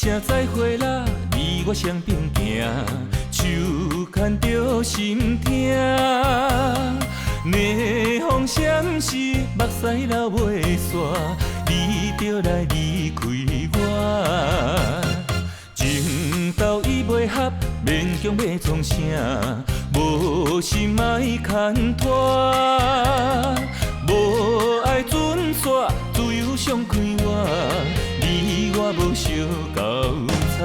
声再会啦，你我相并行，手牵着心痛。逆风闪逝，目屎流袂煞，你就来离开我。情投意袂合，勉强要创啥？无心莫牵拖，无爱准线，自由松开我，你我无相交叉。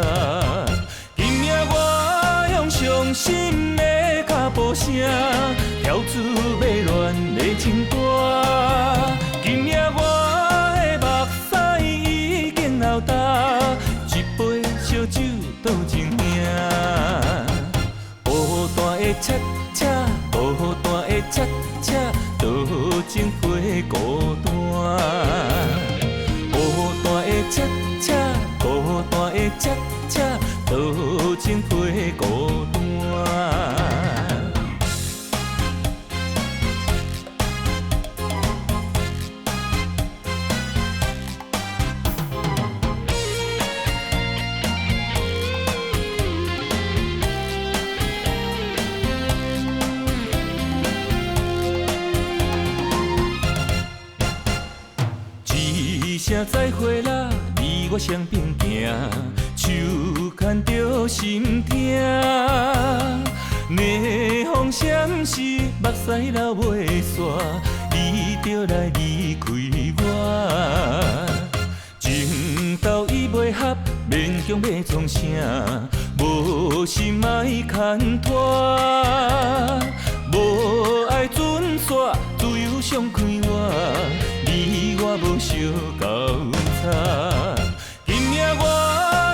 今夜我用伤心的脚步声，跳出迷乱的情歌。今夜我的目屎已经流干，一杯烧酒倒情兄。孤单的车车，孤单的车车，倒情陪孤单。孤单的车车，孤单的车车，倒情陪孤单。一声再会啦，你我相并行，手牵着心痛。逆风闪逝，目屎流袂煞，你就来离开我。情投意袂合，勉强要创啥？无心莫牵拖，无爱准线，自由松开我。你我无相交叉，今夜我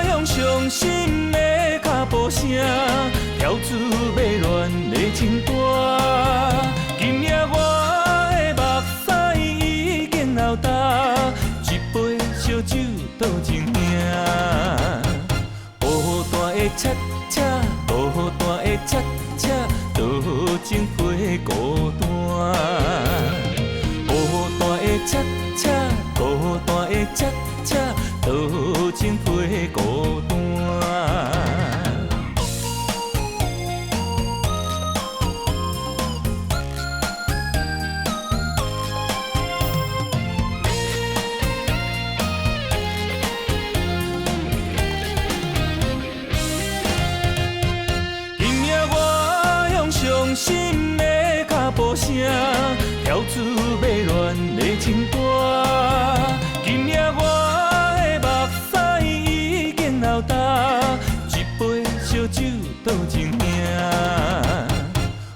用伤心的脚步声，跳出迷乱的情歌。今夜我的目屎已经流干，一杯烧酒倒情兄。孤单的车车，孤单的车车，倒情陪孤单。孤单的车车，孤单的车车，倒情陪孤单。今夜我用伤心的脚步声，跳出迷乱的情歌。今夜我的目屎已经流干，一杯烧酒倒情兄。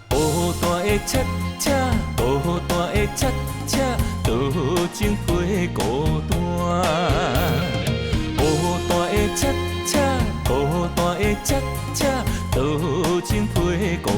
孤单的车车，孤单的车车，倒情陪孤单。孤单的车车，孤单的车车，倒情陪孤单。